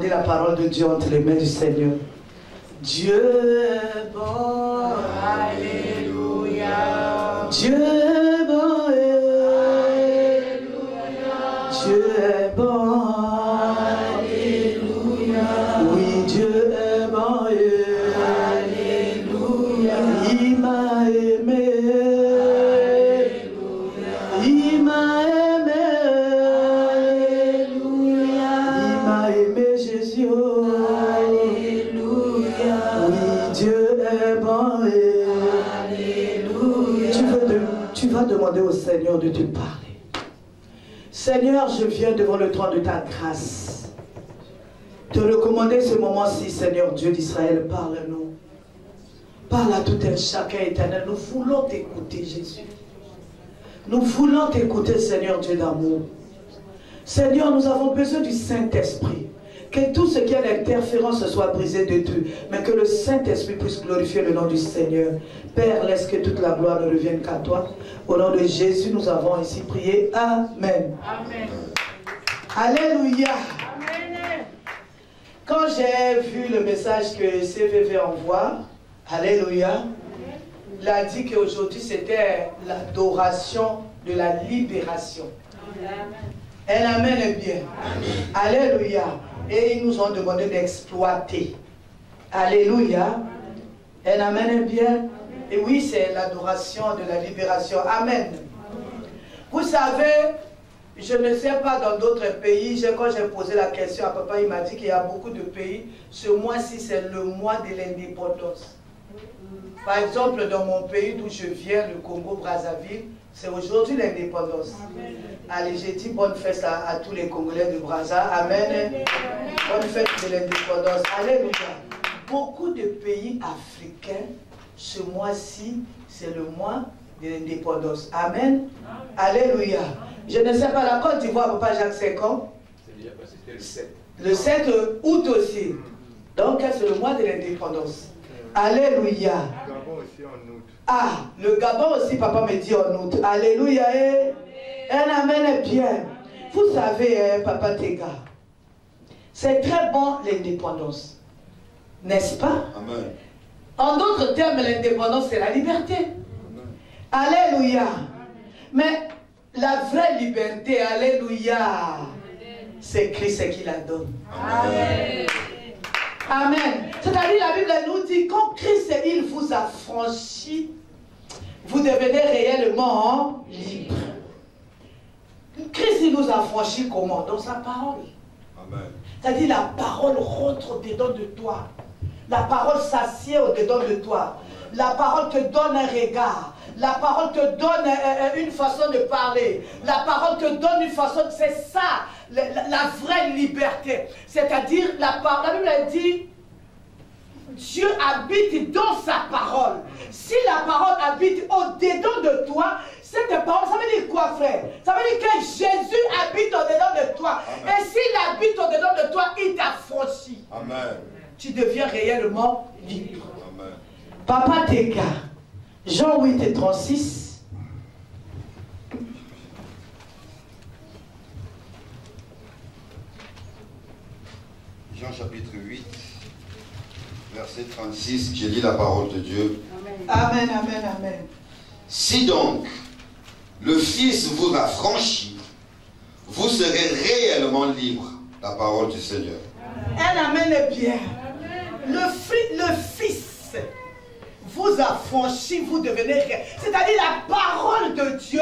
demander la parole de Dieu entre les mains du Seigneur. Dieu est bon. Alléluia. Dieu est bon. Alléluia. Dieu est bon. Alléluia. Oui, Dieu est bon. Alléluia. Il m'a aimé. Alléluia. Il m'a aimé. Alléluia. Il m'a aimé, Jésus. Alléluia. Oui, Dieu est bon. Alléluia. Tu vas demander au Seigneur de te parler. Seigneur, je viens devant le trône de ta grâce. Te recommander ce moment-ci, Seigneur Dieu d'Israël, parle-nous. Parle à tout un chacun éternel. Nous voulons t'écouter, Jésus. Nous voulons t'écouter, Seigneur Dieu d'amour. Seigneur, nous avons besoin du Saint-Esprit. Que tout ce qui est l'interférence soit brisé de tout, mais que le Saint-Esprit puisse glorifier le nom du Seigneur. Père, laisse que toute la gloire ne revienne qu'à toi. Au nom de Jésus, nous avons ici prié. Amen. Amen. Alléluia. Amen. Quand j'ai vu le message que CVV envoie, Alléluia, il a dit qu'aujourd'hui c'était l'adoration de la libération. Un amen est bien. Amen. Alléluia. Et ils nous ont demandé d'exploiter. Alléluia. Un amen est bien. Et oui, c'est l'adoration de la libération. Amen. Vous savez, je ne sais pas dans d'autres pays, quand j'ai posé la question à papa, il m'a dit qu'il y a beaucoup de pays. Ce mois-ci, c'est le mois de l'indépendance. Par exemple, dans mon pays d'où je viens, le Congo-Brazzaville, c'est aujourd'hui l'indépendance. Allez, j'ai dit bonne fête à tous les Congolais de Brazza. Amen. Bonne fête de l'indépendance. Alléluia. Beaucoup de pays africains, ce mois-ci, c'est le mois de l'indépendance. Amen. Alléluia. Je ne sais pas, la Côte d'Ivoire, papa Jacques, c'est quand? C'était le 7. Le 7 août aussi. Donc, c'est le mois de l'indépendance. Alléluia. Le Gabon aussi en août. Ah, le Gabon aussi, papa me dit en août. Alléluia. Un amen est bien. Vous savez, papa Tega, c'est très bon l'indépendance. N'est-ce pas? Amen. En d'autres termes, l'indépendance, c'est la liberté. Amen. Alléluia. Mais la vraie liberté, alléluia, c'est Christ qui la donne. Amen. Amen. C'est-à-dire, la Bible nous dit, quand Christ, il vous a franchi, vous devenez réellement libre. Christ, il nous a franchi comment? Dans sa parole. Amen. C'est-à-dire, la parole rentre au-dedans de toi. La parole s'assied au-dedans de toi. La parole te donne un regard. La parole te donne une façon de parler. La parole te donne une façon... C'est ça, la vraie liberté. C'est-à-dire, la Bible dit, Dieu habite dans sa parole. Si la parole habite au-dedans de toi, cette parole, ça veut dire quoi, frère? Ça veut dire que Jésus habite au-dedans de toi. Amen. Et s'il habite au-dedans de toi, il t'a franchi. Amen. Tu deviens réellement libre. Amen. Papa Teka, Jean 8 et 36. Jean chapitre 8, verset 36, j'ai lu la parole de Dieu. Amen, amen, amen. Si donc le Fils vous a franchi, vous serez réellement libre. La parole du Seigneur. Un amen est bien. Le Fils vous a franchi, vous devenez... C'est-à-dire la parole de Dieu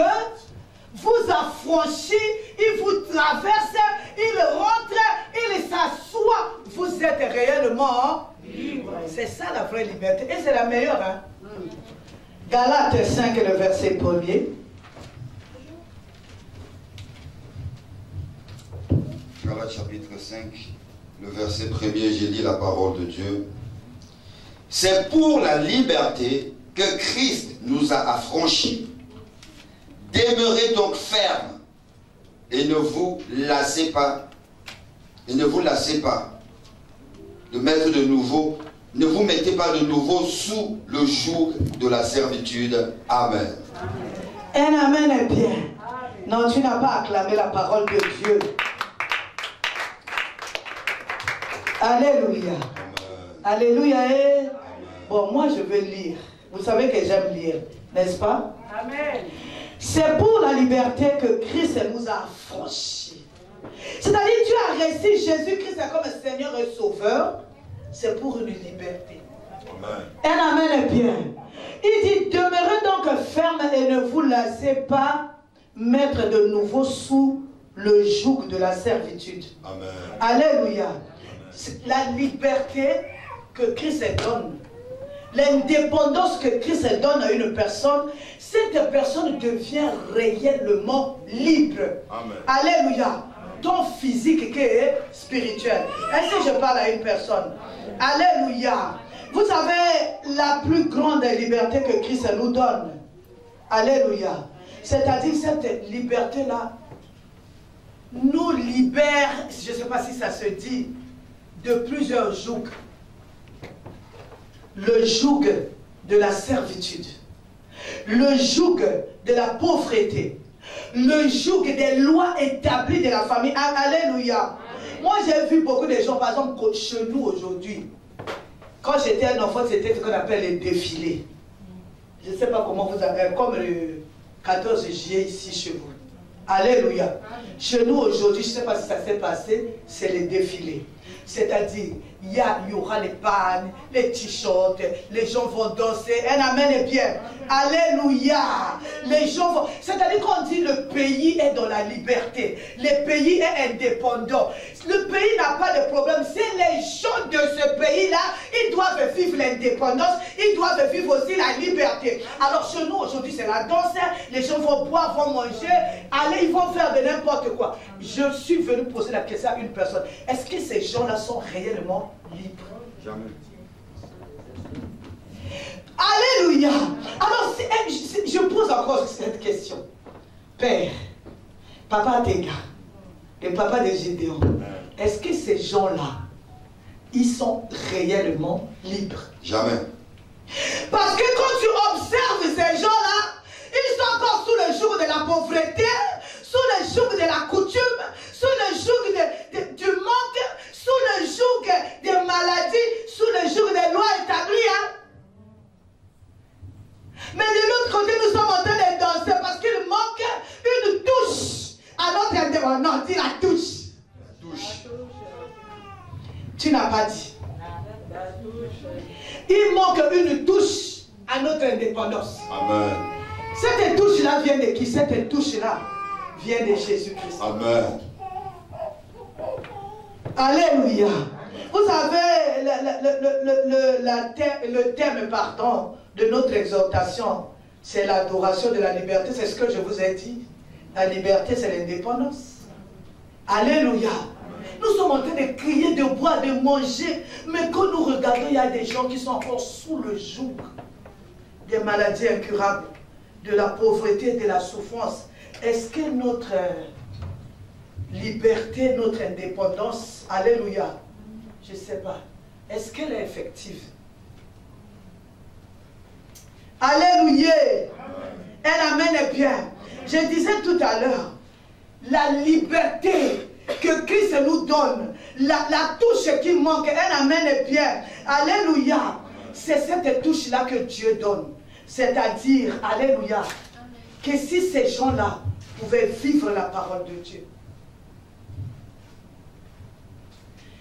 vous a franchi, il vous traverse, il rentre, il s'assoit. Vous êtes réellement libre. C'est ça la vraie liberté. Et c'est la meilleure. Hein? Galates 5, le verset 1er. Galates chapitre 5, le verset 1er, j'ai dit la parole de Dieu. C'est pour la liberté que Christ nous a affranchis. Demeurez donc ferme et ne vous lassez pas. Et ne vous lassez pas de mettre de nouveau. Ne vous mettez pas de nouveau sous le joug de la servitude. Amen. Un amen est bien. Non, tu n'as pas acclamé la parole de Dieu. Alléluia. Alléluia. Et... Bon, moi je veux lire. Vous savez que j'aime lire, n'est-ce pas? Amen. C'est pour la liberté que Christ nous a affranchis. C'est-à-dire, tu as reçu Jésus-Christ comme Seigneur et Sauveur. C'est pour une liberté. Amen. Un amen est bien. Il dit, demeurez donc ferme et ne vous laissez pas mettre de nouveau sous le joug de la servitude. Amen. Alléluia. La liberté que Christ donne, l'indépendance que Christ donne à une personne, cette personne devient réellement libre. Amen. Alléluia. Tant physique que spirituel. Est-ce que je parle à une personne? Alléluia. Vous savez la plus grande liberté que Christ nous donne. Alléluia. C'est-à-dire cette liberté-là nous libère, je ne sais pas si ça se dit, de plusieurs jougs. Le joug de la servitude, le joug de la pauvreté, le joug des lois établies de la famille. Alléluia. Moi j'ai vu beaucoup de gens, par exemple chez nous aujourd'hui, quand j'étais un enfant, c'était ce qu'on appelle les défilés. Je ne sais pas comment vous avez, comme le 14 juillet ici chez vous. Alléluia. Chez nous aujourd'hui, je ne sais pas si ça s'est passé, c'est les défilés. C'est-à-dire, il y aura les pannes, les t-shirts, les gens vont danser. Un amen est bien. Alléluia. Les gens vont... C'est-à-dire qu'on dit le pays est dans la liberté. Le pays est indépendant. Le pays n'a pas de problème. C'est les gens de ce pays-là, ils doivent vivre l'indépendance. Ils doivent vivre aussi la liberté. Alors chez nous aujourd'hui, c'est la danse. Les gens vont boire, vont manger. Allez, ils vont faire de n'importe quoi. Je suis venu poser la question à une personne. Est-ce que ces gens-là sont réellement libres? Jamais. Alléluia. Alors, je pose encore cette question. Père, papa Tega, le papa de Gédéon, est-ce que ces gens-là, ils sont réellement libres? Jamais. Parce que quand tu observes ces gens-là, ils sont encore sous le joug de la pauvreté, sous le joug de la coutume, sous le joug du manque, sous le joug des maladies, sous le joug des lois établies. Hein? Mais de l'autre côté, nous sommes en train de danser parce qu'il manque une touche à notre indépendance. Non, dis la touche. La touche. Tu n'as pas dit. Il manque une touche à notre indépendance. Amen. Cette touche-là vient de qui? Cette touche-là vient de Jésus-Christ. Amen. Alléluia. Vous savez, le thème, pardon, de notre exhortation, c'est l'adoration de la liberté. C'est ce que je vous ai dit. La liberté, c'est l'indépendance. Alléluia. Nous sommes en train de crier, de boire, de manger. Mais quand nous regardons, il y a des gens qui sont encore sous le joug des maladies incurables, de la pauvreté, de la souffrance. Est-ce que notre liberté, notre indépendance, alléluia, je ne sais pas, est-ce qu'elle est effective? Alléluia. Un amen est bien. Je disais tout à l'heure, la liberté que Christ nous donne, la touche qui manque, un amen est bien. Alléluia. C'est cette touche-là que Dieu donne. C'est-à-dire, alléluia, que si ces gens-là pouvaient vivre la parole de Dieu,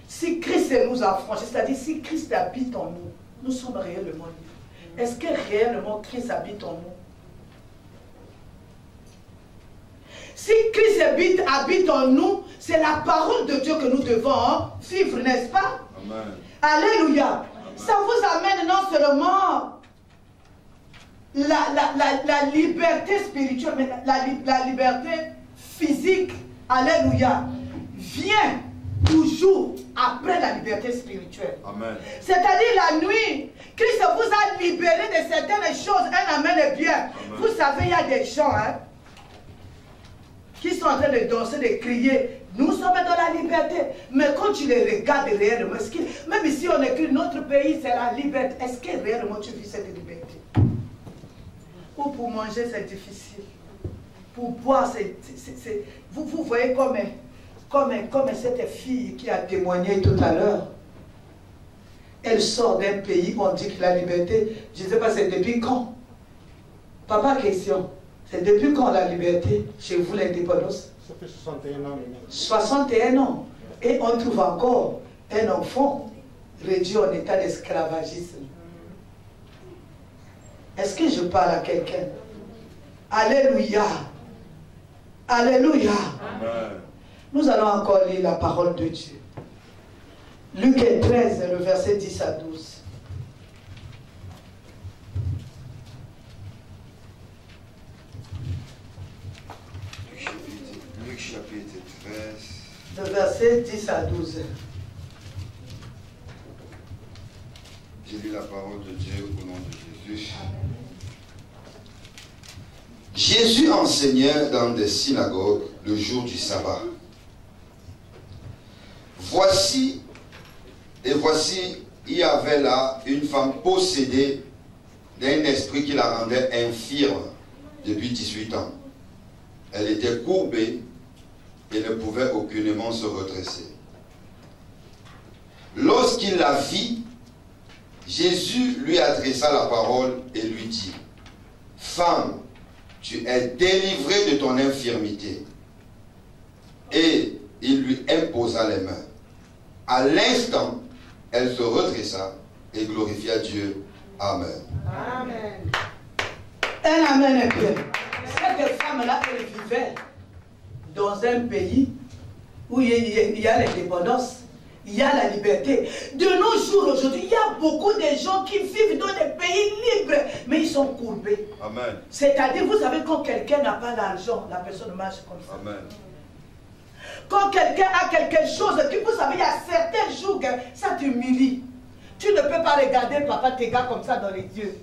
si Christ nous a franchis, c'est-à-dire si Christ habite en nous, nous sommes réellement libres. Est-ce que réellement Christ habite en nous? Si Christ habite en nous, c'est la parole de Dieu que nous devons vivre, n'est-ce pas? Amen. Alléluia. Ça vous amène non seulement la liberté spirituelle, mais la liberté physique. Alléluia. Vient toujours après la liberté spirituelle. Amen. C'est-à-dire la nuit, Christ vous a libéré de certaines choses. Un amen est bien. Amen. Vous savez, il y a des gens qui sont en train de danser, de crier. Nous sommes dans la liberté. Mais quand tu les regardes réellement, même ici on écrit notre pays, c'est la liberté. Est-ce que réellement tu vis cette liberté? Ou pour manger, c'est difficile. Pour boire, vous voyez comme cette fille qui a témoigné tout à l'heure. elle sort d'un pays, on dit que la liberté, je ne sais pas, c'est depuis quand? Papa, question. C'est depuis quand la liberté, chez vous, l'indépendance? Ça fait 61 ans maintenant. 61 ans. Et on trouve encore un enfant réduit en état d'esclavagisme. Est-ce que je parle à quelqu'un? Alléluia. Alléluia. Amen. Nous allons encore lire la parole de Dieu. Luc 13, le verset 10 à 12. Luc chapitre 13. Le verset 10 à 12. J'ai lu la parole de Dieu au nom de Jésus. Jésus enseignait dans des synagogues le jour du sabbat. Voici, il y avait là une femme possédée d'un esprit qui la rendait infirme depuis 18 ans. Elle était courbée et ne pouvait aucunement se redresser. Lorsqu'il la vit, Jésus lui adressa la parole et lui dit: Femme, tu es délivrée de ton infirmité. Et il lui imposa les mains. À l'instant, elle se redressa et glorifia Dieu. Amen. Amen. Un amen est bien. Cette femme-là, elle vivait dans un pays où il y a l'indépendance, il y a la liberté. De nos jours aujourd'hui, il y a beaucoup de gens qui vivent dans des pays libres, mais ils sont courbés. Amen. C'est-à-dire, vous savez, quand quelqu'un n'a pas d'argent, la personne marche comme ça. Amen. Quand quelqu'un a quelque chose, vous savez, il y a certains jours, ça t'humilie. Tu ne peux pas regarder papa tes gars comme ça dans les yeux.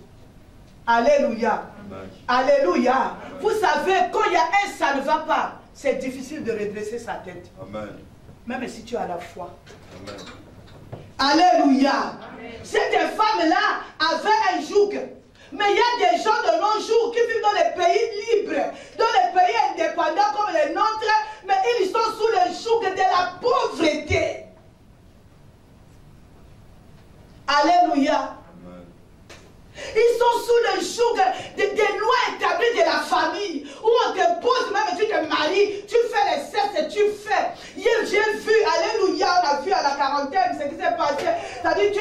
Alléluia. Amen. Alléluia. Vous savez, quand il y a un, ça ne va pas. C'est difficile de redresser sa tête. Amen. Même si tu as la foi. Amen. Alléluia. Cette femme-là avait un joug. Mais il y a des gens de nos jours qui vivent dans les pays libres, dans les pays indépendants comme les nôtres, mais ils sont sous le joug de la pauvreté. Alléluia. Ils sont sous le joug des lois établies de la famille, où on te pose, même tu te maries, tu fais les cesses, tu fais. Hier, j'ai vu, alléluia, on a vu à la quarantaine ce qui s'est passé. C'est-à-dire,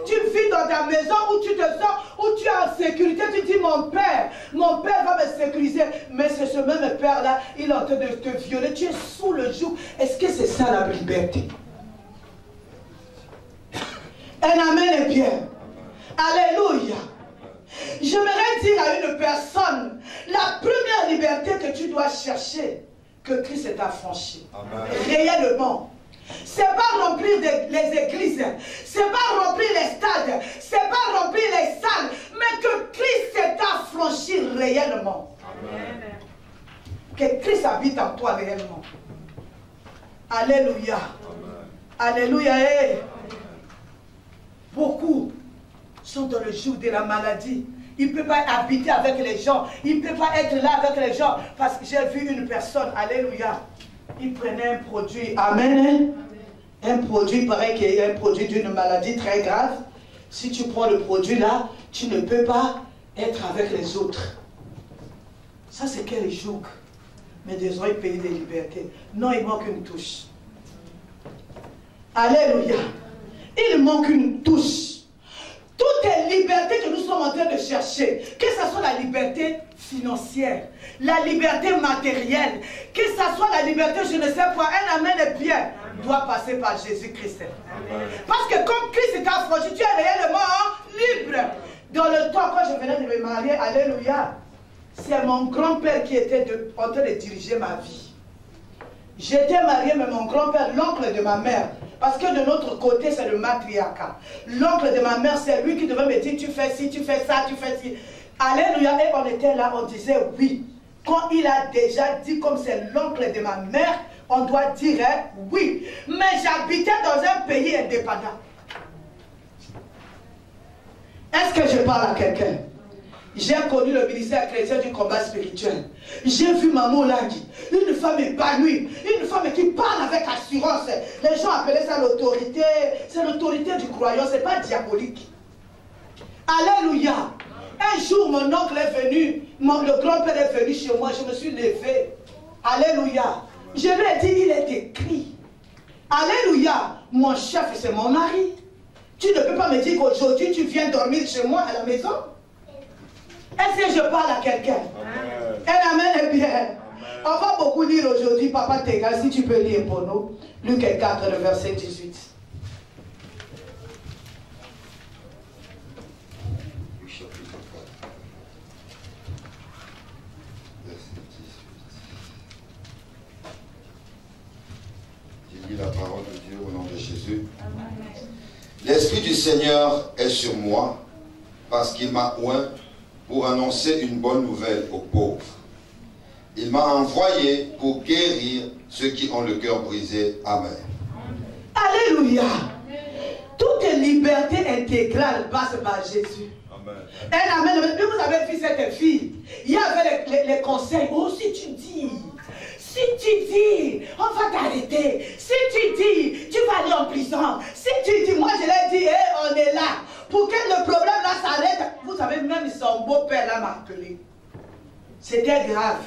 tu vis dans ta maison où tu te sens, où tu es en sécurité, tu dis, mon père va me sécuriser. Mais c'est ce même père-là, il est en train de te violer, tu es sous le joug. Est-ce que c'est ça la liberté? Un amen est bien. Alléluia. J'aimerais dire à une personne, la première liberté que tu dois chercher, que Christ t'a franchi. Réellement. C'est pas remplir les églises, c'est pas remplir les stades, c'est pas remplir les salles, mais que Christ t'a franchi réellement. Amen. Que Christ habite en toi réellement. Alléluia. Amen. Alléluia. Hey. Beaucoup sont dans le joug de la maladie. Il ne peut pas habiter avec les gens. Il ne peut pas être là avec les gens. Parce que j'ai vu une personne, alléluia, il prenait un produit, amen, un produit, pareil qu'il y a un produit d'une maladie très grave. Si tu prends le produit là, tu ne peux pas être avec les autres. Ça c'est quel joug? Mais désormais, pays de liberté. Non, il manque une touche. Alléluia. Il manque une touche. Toutes les libertés que nous sommes en train de chercher, que ce soit la liberté financière, la liberté matérielle, que ce soit la liberté, je ne sais pas, un amen est bien, doit passer par Jésus-Christ. Parce que comme Christ t'a franchi, tu es réellement libre. Dans le temps, quand je venais de me marier, alléluia, c'est mon grand-père qui était en train de diriger ma vie. J'étais mariée, mais mon grand-père, l'oncle de ma mère, parce que de notre côté, c'est le matriarcat. L'oncle de ma mère, c'est lui qui devait me dire, tu fais ci, tu fais ça, tu fais ci. Alléluia, et on était là, on disait oui. Quand il a déjà dit, comme c'est l'oncle de ma mère, on doit dire oui. Mais j'habitais dans un pays indépendant. Est-ce que je parle à quelqu'un? J'ai connu le ministère chrétien du combat spirituel. J'ai vu Maman Lagui, une femme épanouie, une femme qui parle avec assurance. Les gens appelaient ça l'autorité. C'est l'autorité du croyant, ce n'est pas diabolique. Alléluia. Un jour, mon oncle est venu, le grand-père est venu chez moi, je me suis levé. Alléluia. Je lui ai dit, il est écrit. Alléluia. Mon chef, c'est mon mari. Tu ne peux pas me dire qu'aujourd'hui, tu viens dormir chez moi à la maison. Est-ce que je parle à quelqu'un? Un amen est bien. Amen. On va beaucoup lire aujourd'hui, Papa Téga, si tu peux lire pour nous. Luc 4, le verset 18. La parole de Dieu au nom de Jésus. L'Esprit du Seigneur est sur moi parce qu'il m'a oint pour annoncer une bonne nouvelle aux pauvres. Il m'a envoyé pour guérir ceux qui ont le cœur brisé. Amen. Alléluia. Toute liberté intégrale passe par Jésus. Amen. Amen. Mais vous avez vu cette fille. Il y avait les conseils. Oh, si tu dis, on va t'arrêter. Si tu dis, tu vas aller en prison. Si tu dis, moi je l'ai dit, on est là. Pour que le problème là s'arrête. Vous savez, même son beau-père là m'a appelé. C'était grave.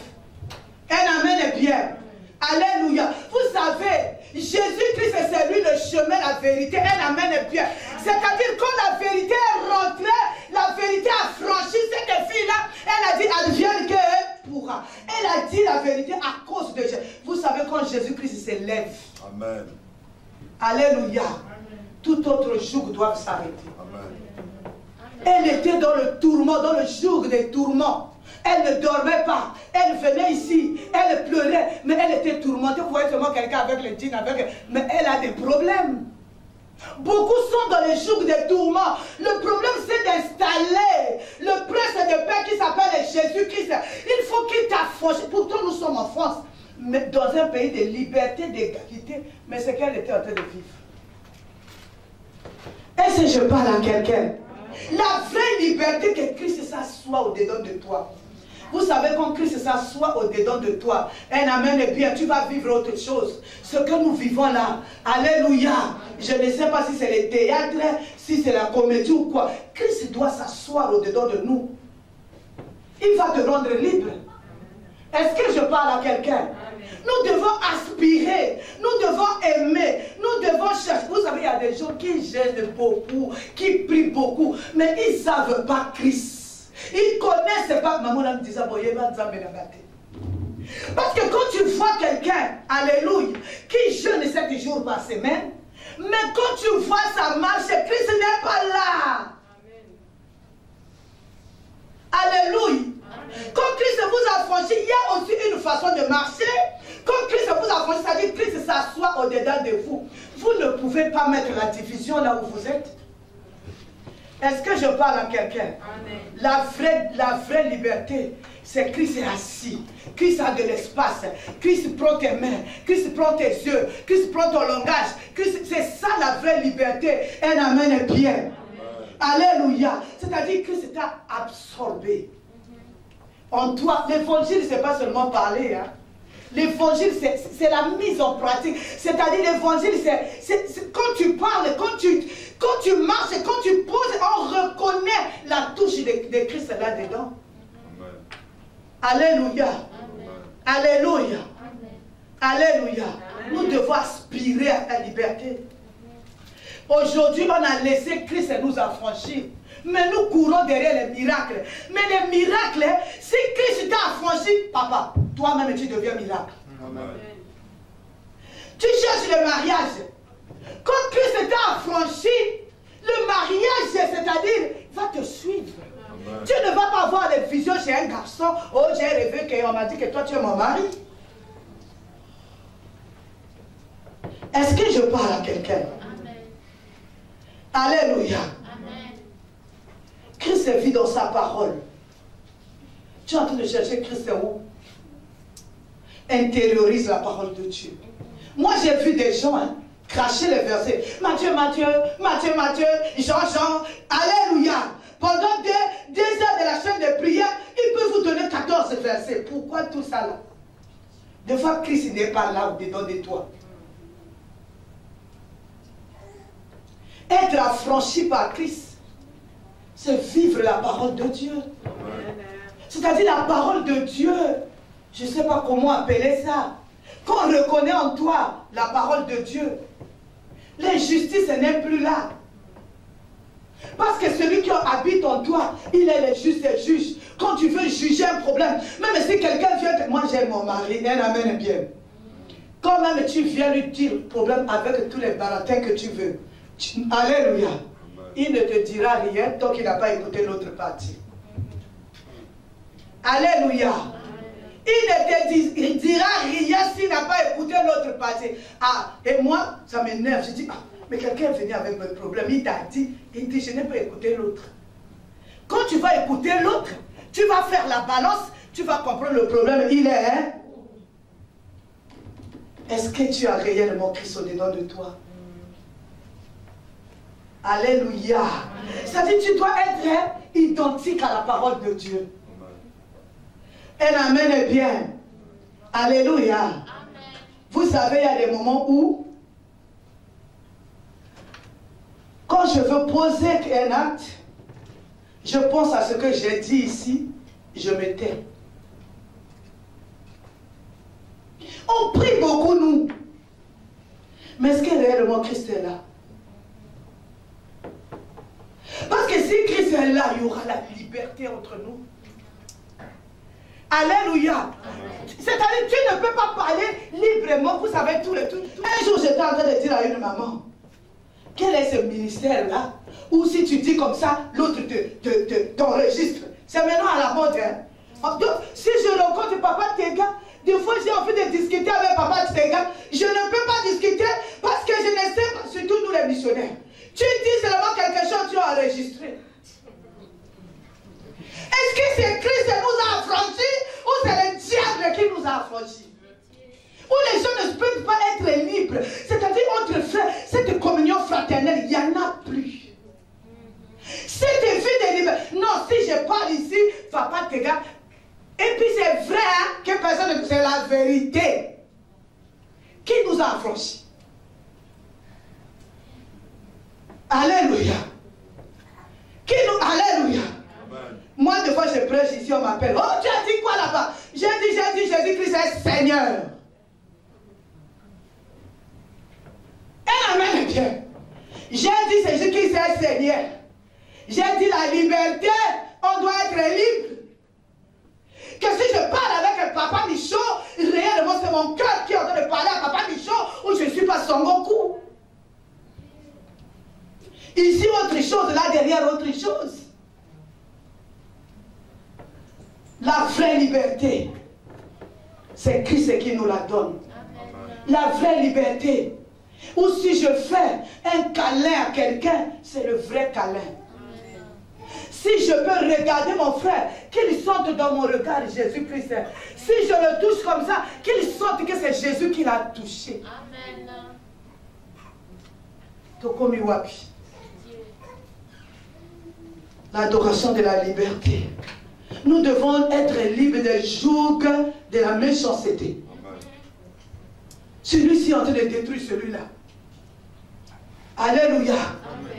Un amen est bien. Alléluia. Vous savez, Jésus-Christ c'est lui le chemin, la vérité. Un amen est bien. C'est-à-dire quand la vérité est rentrée, la vérité a franchi cette fille-là. Elle a dit, advienne que pourra. Elle a dit la vérité à cause de Jésus. Vous savez quand Jésus-Christ s'élève. Amen. Alléluia. Tout autre jour doit s'arrêter. Elle était dans le tourment, dans le jour des tourments. Elle ne dormait pas. Elle venait ici. Elle pleurait. Mais elle était tourmentée. Vous voyez seulement quelqu'un avec le djinn, mais elle a des problèmes. Beaucoup sont dans les jours des tourments. Le problème c'est d'installer le prince de paix qui s'appelle Jésus-Christ. Il faut qu'il t'affranchisse. Pourtant nous sommes en France. Mais dans un pays de liberté, d'égalité. Mais c'est qu'elle était en train de vivre. Est-ce que je parle à quelqu'un? La vraie liberté que Christ s'assoit au-dedans de toi. Vous savez quand Christ s'assoit au-dedans de toi, un amen est bien, tu vas vivre autre chose. Ce que nous vivons là, alléluia. Je ne sais pas si c'est le théâtre, si c'est la comédie ou quoi. Christ doit s'asseoir au-dedans de nous. Il va te rendre libre. Est-ce que je parle à quelqu'un? Nous devons aspirer, nous devons aimer, nous devons chercher. Vous savez, il y a des gens qui gênent beaucoup, qui prient beaucoup, mais ils ne savent pas Christ. Ils ne connaissent pas. Maman me disait, parce que quand tu vois quelqu'un, alléluia, qui jeûne 7 jours par semaine, mais quand tu vois sa marche, Christ n'est pas là. Alléluia. Quand Christ vous a franchi, il y a aussi une façon de marcher. Quand Christ vous a franchi, ça dit que Christ s'assoit au-dedans de vous. Vous ne pouvez pas mettre la division là où vous êtes. Est-ce que je parle à quelqu'un? La vraie liberté, c'est Christ est assis. Christ a de l'espace. Christ prend tes mains. Christ prend tes yeux. Christ prend ton langage. C'est ça la vraie liberté. Un amen est bien. Alléluia. C'est-à-dire que Christ t'a absorbé. En toi, l'évangile, ce n'est pas seulement parler. Hein. L'évangile, c'est la mise en pratique. C'est-à-dire l'évangile, c'est quand tu parles, quand tu marches, quand tu poses, on reconnaît la touche de Christ là-dedans. Alléluia. Alléluia. Alléluia. Nous devons aspirer à la liberté. Aujourd'hui, on a laissé Christ nous affranchir. Mais nous courons derrière les miracles. Mais les miracles, si Christ t'a affranchi, papa, toi-même tu deviens miracle. Amen. Tu cherches le mariage. Quand Christ t'a affranchi, le mariage, c'est-à-dire, va te suivre. Amen. Tu ne vas pas avoir les visions chez un garçon. Oh, j'ai rêvé qu'on m'a dit que toi tu es mon mari. Est-ce que je parle à quelqu'un? Alléluia. Christ vit dans sa parole. Tu es en train de chercher Christ où? Intériorise la parole de Dieu. Moi j'ai vu des gens cracher les versets. Matthieu, Jean. Alléluia. Pendant 2 heures de la chaîne de prière. Des fois, Christ n'est pas là au-dedans de toi. Être affranchi par Christ, c'est vivre la parole de Dieu. C'est-à-dire la parole de Dieu. Je ne sais pas comment appeler ça. Quand on reconnaît en toi la parole de Dieu, l'injustice n'est plus là. Parce que celui qui habite en toi, il est le juste et juge. Quand tu veux juger un problème, même si quelqu'un vient, moi j'aime mon mari, elle amène bien. Quand même tu viens lui dire le problème avec tous les baratins que tu veux. Alléluia. Il ne te dira rien tant qu'il n'a pas écouté l'autre partie. Alléluia. Il ne te dira rien s'il n'a pas écouté l'autre partie. Ah, et moi, ça m'énerve. Je dis, ah, mais quelqu'un est venu avec mes problèmes. Il t'a dit, il dit, je n'ai pas écouté l'autre. Quand tu vas écouter l'autre, tu vas faire la balance, tu vas comprendre le problème. Il est, hein? Est-ce que tu as réellement Christ au-dedans de toi? Alléluia. C'est-à-dire que tu dois être identique à la parole de Dieu. Un amen est bien. Alléluia. Amen. Vous savez, il y a des moments où, quand je veux poser un acte, je pense à ce que j'ai dit ici, je me tais. On prie beaucoup, nous. Mais est-ce que réellement Christ est là? Parce que si Christ est là, il y aura la liberté entre nous. Alléluia. C'est-à-dire tu ne peux pas parler librement, vous savez tout le tout. Un jour j'étais en train de dire à une maman, quel est ce ministère-là? Ou si tu dis comme ça, l'autre t'enregistre. C'est maintenant à la mode. Hein? Donc, si je rencontre Papa Tega, des fois j'ai envie de discuter avec Papa Tega, je ne peux pas discuter parce que je ne sais pas, surtout nous les missionnaires. Tu dis seulement quelque chose, tu as enregistré. Est-ce que c'est Christ qui nous a affranchis ou c'est le diable qui nous a affranchis? Où les gens ne peuvent pas être libres. C'est-à-dire entre frères, cette communion fraternelle, il n'y en a plus. Cette vie de liberté. Non, si je parle ici, Papa Tega. Et puis c'est vrai hein, que personne ne sait la vérité. Qui nous a affranchis? Alléluia. Qui nous... Alléluia. Moi, des fois, je prêche ici, on m'appelle. Oh, tu as dit quoi là-bas? J'ai dit, Jésus-Christ est Seigneur. Et amen, bien. J'ai dit, Jésus-Christ est Seigneur. J'ai dit, la liberté, on doit être libre. Que si je parle avec Papa Michaud, réellement, c'est mon cœur qui est en train de parler à Papa Michaud, ou je ne suis pas Son Goku. Ici, autre chose, là, derrière, autre chose. La vraie liberté, c'est Christ qui nous la donne. La vraie liberté. Ou si je fais un câlin à quelqu'un, c'est le vrai câlin. Si je peux regarder mon frère, qu'il sente dans mon regard Jésus-Christ. Si je le touche comme ça, qu'il sente que c'est Jésus qui l'a touché. Amen. Tokomiwapi. L'adoration de la liberté. Nous devons être libres des jougs de la méchanceté. Celui-ci est en train de détruire celui-là. Alléluia.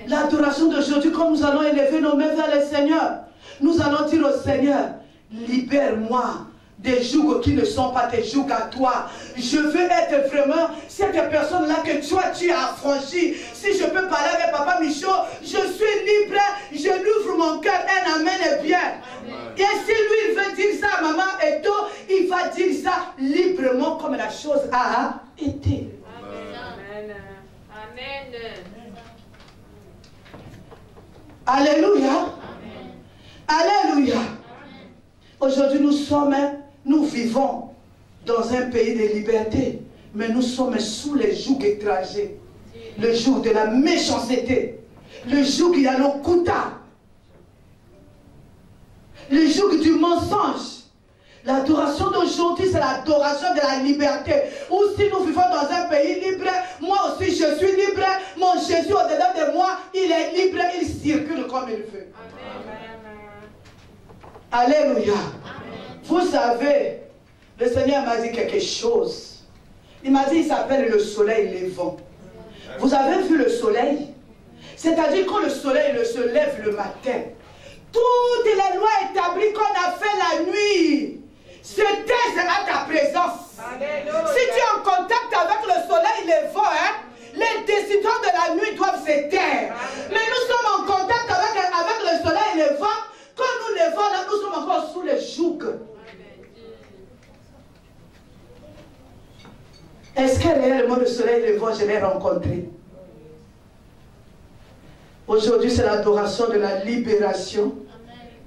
L'adoration d'aujourd'hui, quand nous allons élever nos mains vers le Seigneur, nous allons dire au Seigneur, libère-moi des jougs qui ne sont pas tes jougs à toi. Je veux être vraiment cette personne-là que toi tu as affranchie. Si je peux parler avec Papa Michaud, je suis libre, je l'ouvre mon cœur, un amen est bien. Amen. Et si lui il veut dire ça à maman et toi, il va dire ça librement comme la chose a été. Amen. Amen. Alléluia. Alléluia. Aujourd'hui nous vivons dans un pays de liberté, mais nous sommes sous les jougs étrangers. Le joug de la méchanceté, le joug qui a l'okuta, le joug du mensonge. L'adoration d'aujourd'hui, c'est l'adoration de la liberté. Ou si nous vivons dans un pays libre, moi aussi je suis libre, mon Jésus au-dedans de moi, il est libre, il circule comme il veut. Amen. Alléluia. Amen. Vous savez, Le Seigneur m'a dit quelque chose. Il m'a dit, il s'appelle le soleil levant. Vous avez vu le soleil? C'est-à-dire quand le soleil se lève le matin, toutes les lois établies qu'on a fait la nuit se taisent à ta présence. Alléluia. Si tu es en contact avec le soleil levant, les décisions de la nuit doivent se taire. Mais nous sommes en contact avec le soleil levant. Quand nous levons là, nous sommes encore sous le joug. Est-ce que réellement le soleil levant, je l'ai rencontré? Aujourd'hui, c'est l'adoration de la libération,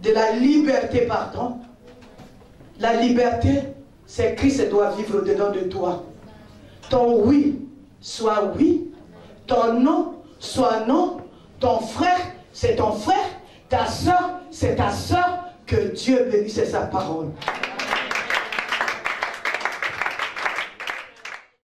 de la liberté, pardon. La liberté, c'est Christ doit vivre au-dedans de toi. Ton oui soit oui, ton non soit non, ton frère, c'est ton frère, ta soeur, c'est ta soeur. Que Dieu bénisse sa parole.